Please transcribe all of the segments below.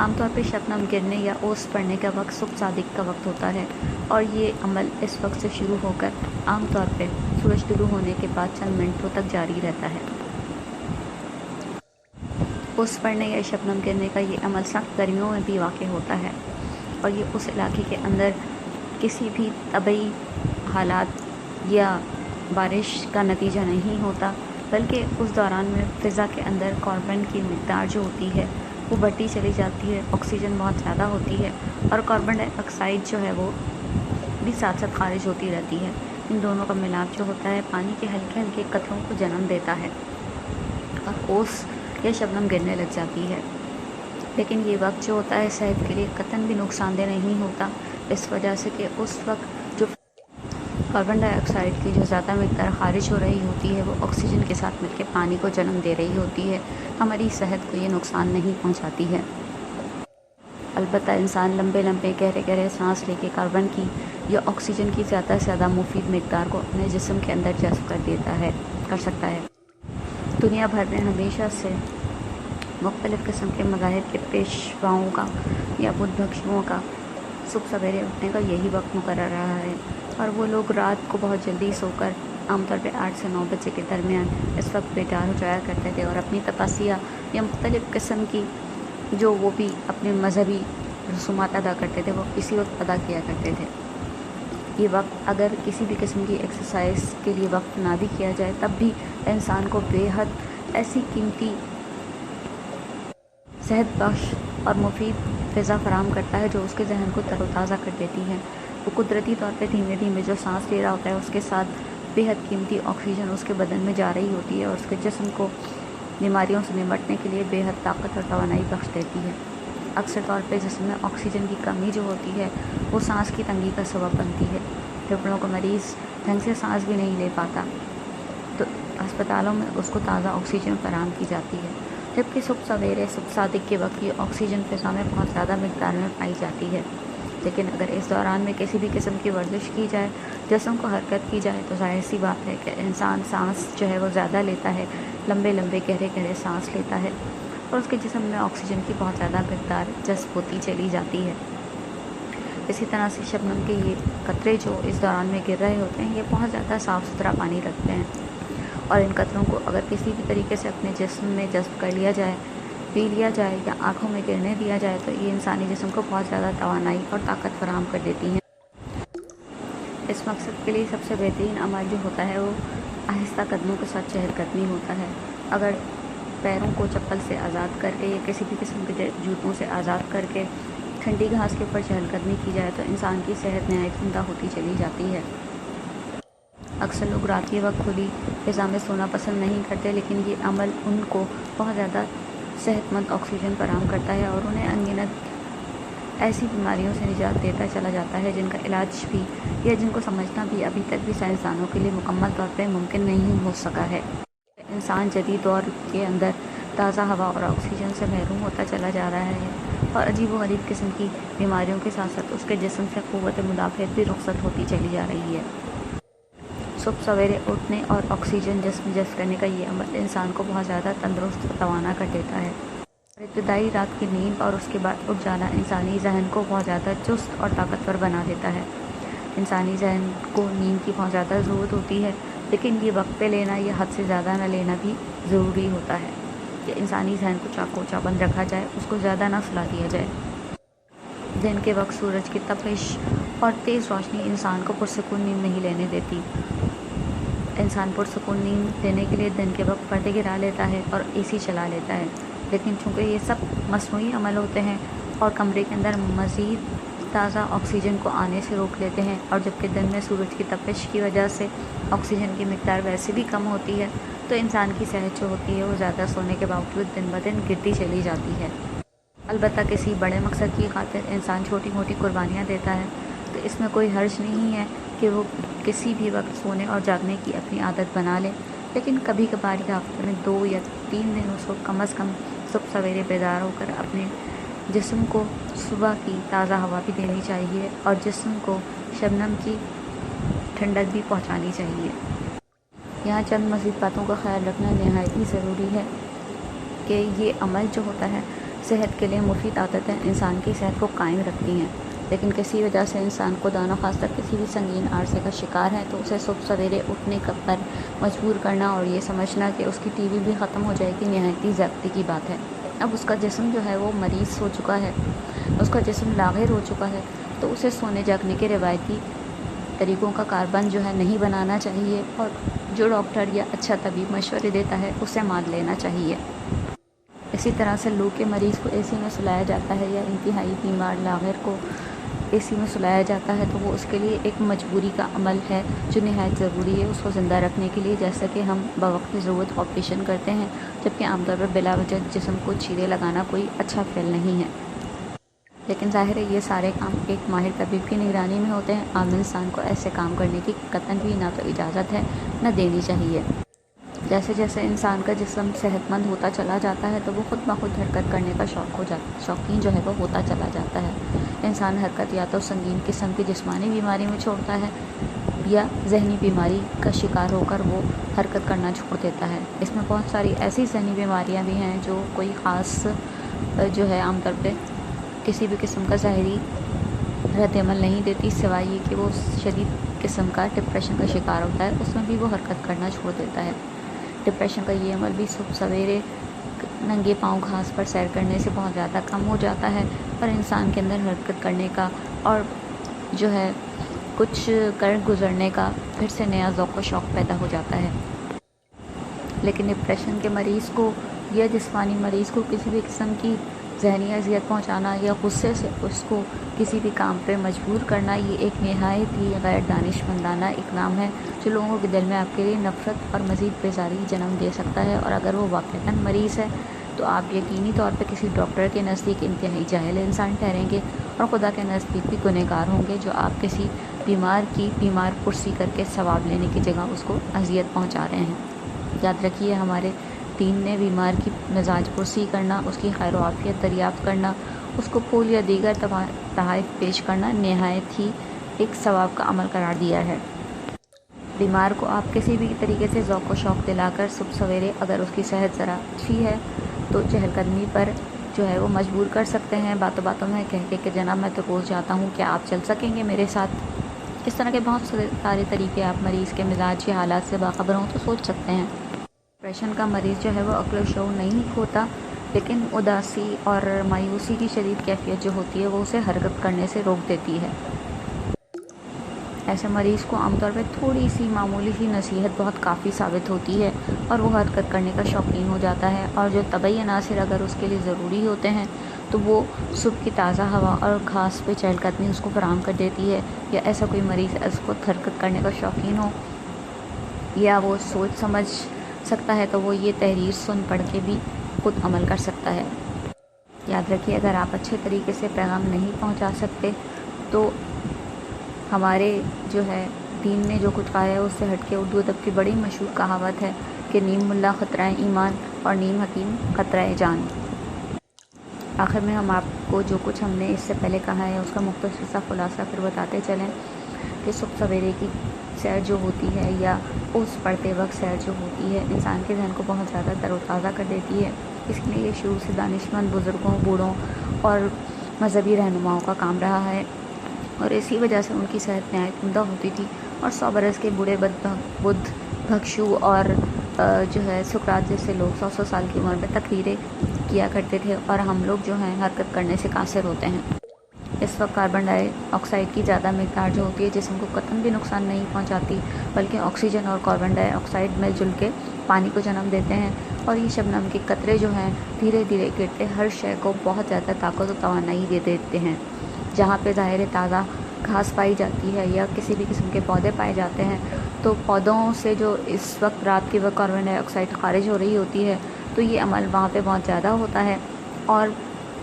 عام طور پہ شبنم گرنے یا اوس پڑنے کا وقت صبح صادق کا وقت ہوتا ہے، اور یہ عمل اس وقت سے شروع ہو کر عام طور پہ سورج طلوع ہونے کے بعد چند منٹوں تک جاری رہتا ہے۔ اوس پڑنے یا شبنم گرنے کا یہ عمل سخت گرمیوں میں بھی واقع ہوتا ہے، اور یہ اس علاقے کے اندر کسی بھی طبعی حالات یا بارش کا نتیجہ نہیں ہوتا، بلکہ اس دوران میں فضا کے اندر کاربن کی مقدار جو ہوتی ہے وہ بڑھتی چلی جاتی ہے، آکسیجن بہت زیادہ ہوتی ہے، اور کاربن ڈائی آکسائڈ جو ہے وہ بھی ساتھ ساتھ خارج ہوتی رہتی ہے۔ ان دونوں کا ملاپ جو ہوتا ہے پانی کے ہلکے ہلکے قطروں کو جنم دیتا ہے اور اوس یا شبنم گرنے لگ جاتی ہے۔ لیکن یہ وقت جو ہوتا ہے صحت کے لیے قطعاً بھی نقصان دہ نہیں ہوتا، اس وجہ سے کہ اس وقت جو کاربن ڈائی آکسائڈ کی جو زیادہ مقدار خارج ہو رہی ہوتی ہے وہ آکسیجن کے ساتھ مل کے پانی کو جنم دے رہی ہوتی ہے، ہماری صحت کو یہ نقصان نہیں پہنچاتی ہے۔ البتہ انسان لمبے لمبے گہرے گہرے سانس لے کے کاربن کی یا آکسیجن کی زیادہ سے زیادہ مفید مقدار کو اپنے جسم کے اندر جذب کر سکتا ہے۔ دنیا بھر میں ہمیشہ سے مختلف قسم کے مذاہب کے پیشواؤں کا یا بدھ بھکشوؤں کا صبح سویرے اٹھنے کا یہی وقت مقرر رہا ہے، اور وہ لوگ رات کو بہت جلدی سو کر عام طور پہ 8 سے 9 بجے کے درمیان اس وقت بیدار ہو جایا کرتے تھے، اور اپنی تپاسیا یا مختلف قسم کی جو وہ بھی اپنے مذہبی رسومات ادا کرتے تھے وہ اسی وقت ادا کیا کرتے تھے۔ یہ وقت اگر کسی بھی قسم کی ایکسرسائز کے لیے وقت نہ بھی کیا جائے تب بھی انسان کو بے حد ایسی قیمتی صحت بخش اور مفید فضا فراہم کرتا ہے جو اس کے ذہن کو تر و تازہ کر دیتی ہے۔ وہ قدرتی طور پہ دھیمے دھیمے جو سانس لے رہا ہوتا ہے اس کے ساتھ بے حد قیمتی آکسیجن اس کے بدن میں جا رہی ہوتی ہے، اور اس کے جسم کو بیماریوں سے نمٹنے کے لیے بے حد طاقت اور توانائی بخش دیتی ہے۔ اکثر طور پہ جسم میں آکسیجن کی کمی جو ہوتی ہے وہ سانس کی تنگی کا سبب بنتی ہے۔ پھیپھڑوں کو مریض ڈھنگ سے سانس بھی نہیں لے پاتا تو ہسپتالوں میں اس کو تازہ آکسیجن فراہم کی جاتی ہے، جبکہ صبح سویرے صبح صادق کے وقت یہ آکسیجن فضا میں بہت زیادہ مقدار میں پائی جاتی ہے۔ لیکن اگر اس دوران میں کسی بھی قسم کی ورزش کی جائے، جسم کو حرکت کی جائے، تو ظاہر سی بات ہے کہ انسان سانس جو ہے وہ زیادہ لیتا ہے، لمبے لمبے گہرے گہرے سانس لیتا ہے، اور اس کے جسم میں آکسیجن کی بہت زیادہ مقدار جذب ہوتی چلی جاتی ہے۔ اسی طرح سے شبنم کے یہ قطرے جو اس دوران میں گر رہے ہوتے ہیں یہ بہت زیادہ صاف ستھرا پانی رکھتے ہیں، اور ان قطروں کو اگر کسی بھی طریقے سے اپنے جسم میں جذب کر لیا جائے، پی لیا جائے یا آنکھوں میں گرنے دیا جائے تو یہ انسانی جسم کو بہت زیادہ توانائی اور طاقت فراہم کر دیتی ہیں۔ اس مقصد کے لیے سب سے بہترین عمل جو ہوتا ہے وہ آہستہ قدموں کے ساتھ چہل قدمی ہوتا ہے۔ اگر پیروں کو چپل سے آزاد کر کے یا کسی بھی قسم کے جوتوں سے آزاد کر کے ٹھنڈی گھاس کے اوپر چہل قدمی کی جائے تو انسان کی صحت نہایت عمدہ ہوتی چلی جاتی ہے۔ اکثر لوگ رات کے وقت کھلی فضا میں سونا پسند نہیں کرتے، لیکن یہ عمل ان کو بہت زیادہ صحت مند آکسیجن فراہم کرتا ہے اور انہیں ان گنت ایسی بیماریوں سے نجات دیتا چلا جاتا ہے جن کا علاج بھی یا جن کو سمجھنا بھی ابھی تک بھی سائنسدانوں کے لیے مکمل طور پہ ممکن نہیں ہو سکا ہے۔ انسان جدید دور کے اندر تازہ ہوا اور آکسیجن سے محروم ہوتا چلا جا رہا ہے، اور عجیب و غریب قسم کی بیماریوں کے ساتھ ساتھ اس کے جسم سے قوت مدافعت بھی رخصت ہوتی چلی جا رہی ہے۔ صبح سویرے اٹھنے اور آکسیجن جسم جذب کرنے کا یہ عمل انسان کو بہت زیادہ تندرست و توانا کر دیتا ہے، اور ابتدائی رات کی نیند اور اس کے بعد اٹھ جانا انسانی ذہن کو بہت زیادہ چست اور طاقتور بنا دیتا ہے۔ انسانی ذہن کو نیند کی بہت زیادہ ضرورت ہوتی ہے، لیکن یہ وقت پہ لینا یا حد سے زیادہ نہ لینا بھی ضروری ہوتا ہے کہ انسانی ذہن کو چاقو چابند رکھا جائے، اس کو زیادہ نہ سلا دیا جائے۔ دن کے وقت سورج کی تپش اور تیز روشنی انسان کو پرسکون نیند نہیں لینے دیتی۔ انسان پرسکون نیند لینے کے لیے دن کے وقت پردے گرا لیتا ہے اور اے سی چلا لیتا ہے، لیکن چونکہ یہ سب مصنوعی عمل ہوتے ہیں اور کمرے کے اندر مزید تازہ آکسیجن کو آنے سے روک لیتے ہیں، اور جبکہ دن میں سورج کی تپش کی وجہ سے آکسیجن کی مقدار ویسے بھی کم ہوتی ہے، تو انسان کی صحت جو ہوتی ہے وہ زیادہ سونے کے باوجود دن بدن گرتی چلی جاتی ہے۔ البتہ کسی بڑے مقصد کی خاطر انسان چھوٹی موٹی قربانیاں دیتا ہے تو اس میں کوئی حرج نہیں ہے کہ وہ کسی بھی وقت سونے اور جاگنے کی اپنی عادت بنا لے، لیکن کبھی کبھار یا ہفتے میں 2 یا 3 دن اس کو کم از کم صبح سویرے بیدار ہو کر اپنے جسم کو صبح کی تازہ ہوا بھی دینی چاہیے اور جسم کو شبنم کی ٹھنڈک بھی پہنچانی چاہیے۔ یہاں چند مزید باتوں کا خیال رکھنا نہایت ہی ضروری ہے کہ یہ عمل جو ہوتا ہے صحت کے لیے مفید عادتیں انسان کی صحت کو قائم رکھتی ہیں، لیکن کسی وجہ سے انسان کو دانوں خاص کر کسی بھی سنگین عارضے کا شکار ہے تو اسے صبح سویرے اٹھنے پر مجبور کرنا اور یہ سمجھنا کہ اس کی ٹی وی بھی ختم ہو جائے گی نہایت زیادتی کی بات ہے۔ اب اس کا جسم جو ہے وہ مریض ہو چکا ہے، اس کا جسم لاغر ہو چکا ہے، تو اسے سونے جاگنے کے روایتی طریقوں کا کاربند جو ہے نہیں بنانا چاہیے، اور جو ڈاکٹر یا اچھا طبیب مشورے دیتا ہے اسے مان لینا چاہیے۔ اسی طرح سے لو کے مریض کو اے سی میں سلایا جاتا ہے یا انتہائی بیمار لاغر کو اے سی میں سلایا جاتا ہے، تو وہ اس کے لیے ایک مجبوری کا عمل ہے جو نہایت ضروری ہے اس کو زندہ رکھنے کے لیے، جیسا کہ ہم بوقت ضرورت آپریشن کرتے ہیں، جبکہ عام طور پر بلا وجہ جسم کو چیرے لگانا کوئی اچھا فعل نہیں ہے۔ لیکن ظاہر ہے یہ سارے کام ایک ماہر طبیب کی نگرانی میں ہوتے ہیں، عام انسان کو ایسے کام کرنے کی قطعاً بھی نہ تو اجازت ہے نہ دینی چاہیے۔ جیسے جیسے انسان کا جسم صحت مند ہوتا چلا جاتا ہے تو وہ خود بخود حرکت کرنے کا شوقین جو ہے وہ ہوتا چلا جاتا ہے۔ انسان حرکت یا تو سنگین قسم کی جسمانی بیماری میں چھوڑتا ہے یا ذہنی بیماری کا شکار ہو کر وہ حرکت کرنا چھوڑ دیتا ہے۔ اس میں بہت ساری ایسی ذہنی بیماریاں بھی ہیں جو کوئی خاص جو ہے عام طور پہ کسی بھی قسم کا ظاہری رد عمل نہیں دیتی، سوائے یہ کہ وہ شدید قسم کا ڈپریشن کا شکار ہوتا ہے، اس میں بھی وہ حرکت کرنا چھوڑ دیتا ہے۔ ڈپریشن کا یہ عمل بھی صبح سویرے ننگے پاؤں گھاس پر سیر کرنے سے بہت زیادہ کم ہو جاتا ہے، اور انسان کے اندر حرکت کرنے کا اور جو ہے کچھ کر گزرنے کا پھر سے نیا ذوق و شوق پیدا ہو جاتا ہے۔ لیکن ڈپریشن کے مریض کو یا جسمانی مریض کو کسی بھی قسم کی ذہنی اذیت پہنچانا یا غصے سے اس کو کسی بھی کام پہ مجبور کرنا، یہ ایک نہایت ہی غیر دانشمندانہ اقدام ہے جو لوگوں کے دل میں آپ کے لیے نفرت اور مزید بیزاری جنم دے سکتا ہے، اور اگر وہ واقعتاً مریض ہے تو آپ یقینی طور پہ کسی ڈاکٹر کے نزدیک انتہائی جاہل انسان ٹھہریں گے، اور خدا کے نزدیک بھی گنہگار ہوں گے جو آپ کسی بیمار کی بیمار پرسی کر کے ثواب لینے کی جگہ اس کو اذیت پہنچا رہے ہیں۔ یاد رکھیے ہمارے دین نے بیمار کی مزاج پرسی کرنا، اس کی خیر و عافیت دریافت کرنا، اس کو پھول یا دیگر تحائف پیش کرنا نہایت ہی ایک ثواب کا عمل قرار دیا ہے۔ بیمار کو آپ کسی بھی طریقے سے ذوق و شوق دلا کر صبح سویرے اگر اس کی صحت ذرا اچھی ہے تو چہل قدمی پر جو ہے وہ مجبور کر سکتے ہیں، باتوں باتوں میں کہہ کے کہ جناب میں تو روز جاتا ہوں، کیا آپ چل سکیں گے میرے ساتھ؟ اس طرح کے بہت سارے طریقے آپ مریض کے مزاج یا حالات سے باخبر ہوں تو سوچ سکتے ہیں۔ ڈپریشن کا مریض جو ہے وہ عقل و شعور نہیں کھوتا، لیکن اداسی اور مایوسی کی شدید کیفیت جو ہوتی ہے وہ اسے حرکت کرنے سے روک دیتی ہے۔ ایسے مریض کو عام طور پہ تھوڑی سی معمولی سی نصیحت بہت کافی ثابت ہوتی ہے اور وہ حرکت کرنے کا شوقین ہو جاتا ہے، اور جو طبعی عناصر اگر اس کے لیے ضروری ہوتے ہیں تو وہ صبح کی تازہ ہوا اور گھاس پہ چہل قدمی اس کو فراہم کر دیتی ہے۔ یا ایسا کوئی مریض اس کو حرکت کرنے کا شوقین ہو یا وہ سوچ سمجھ سکتا ہے تو وہ یہ تحریر سن پڑھ کے بھی خود عمل کر سکتا ہے۔ یاد رکھیے اگر آپ اچھے طریقے سے پیغام نہیں پہنچا سکتے تو ہمارے جو ہے دین نے جو کچھ کہا ہے اس سے ہٹ کے اردو ادب کی بڑی مشہور کہاوت ہے کہ نیم ملا خطرہ ایمان اور نیم حکیم خطرہ جان۔ آخر میں ہم آپ کو جو کچھ ہم نے اس سے پہلے کہا ہے اس کا مختصر سا خلاصہ پھر بتاتے چلیں کہ صبح سویرے کی سیر جو ہوتی ہے یا اس پڑھتے وقت سیر جو ہوتی ہے انسان کے ذہن کو بہت زیادہ تر و تازہ کر دیتی ہے۔ اس لیے یہ شروع سے دانشمند بزرگوں، بوڑھوں اور مذہبی رہنماؤں کا کام رہا ہے، اور اسی وجہ سے ان کی صحت نہایت عمدہ ہوتی تھی، اور 100 برس کے بوڑھے بدھ بھکشو اور جو ہے سقراط جیسے لوگ 100 سال کی عمر میں تقریریں کیا کرتے تھے، اور ہم لوگ جو ہیں حرکت کرنے سے قاصر ہوتے ہیں۔ اس وقت کاربن ڈائی آکسائڈ کی زیادہ مقدار جو ہوتی ہے جسم کو قطعاً بھی نقصان نہیں پہنچاتی، بلکہ آکسیجن اور کاربن ڈائی آکسائڈ مل جل کے پانی کو جنم دیتے ہیں، اور یہ شبنم کے قطرے جو ہیں دھیرے دھیرے گرتے ہر شے کو بہت زیادہ طاقت و توانائی دے دیتے ہیں۔ جہاں پہ ظاہر تازہ گھاس پائی جاتی ہے یا کسی بھی قسم کے پودے پائے جاتے ہیں تو پودوں سے جو اس وقت رات کے وقت کاربن ڈائی آکسائڈ خارج ہو رہی ہوتی ہے تو یہ عمل وہاں پہ بہت زیادہ ہوتا ہے، اور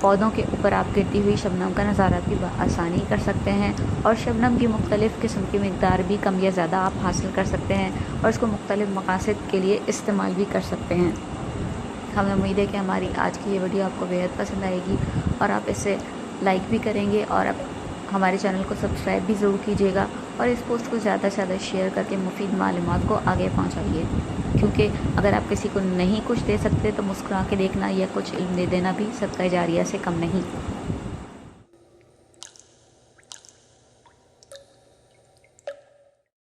پودوں کے اوپر آپ گرتی ہوئی شبنم کا نظارہ بھی بآسانی کر سکتے ہیں، اور شبنم کی مختلف قسم کی مقدار بھی کم یا زیادہ آپ حاصل کر سکتے ہیں، اور اس کو مختلف مقاصد کے لیے استعمال بھی کر سکتے ہیں۔ ہمیں امید ہے کہ ہماری آج کی یہ ویڈیو آپ کو بےحد پسند آئے گی، اور آپ اسے لائک بھی کریں گے، اور ہمارے چینل کو سبسکرائب بھی ضرور کیجیے گا، اور اس پوسٹ کو زیادہ سے زیادہ شیئر کر کے مفید معلومات کو آگے پہنچائیے، کیونکہ اگر آپ کسی کو نہیں کچھ دے سکتے تو مسکرا کے دیکھنا یا کچھ علم دے دینا بھی صدقہ جاریہ سے کم نہیں۔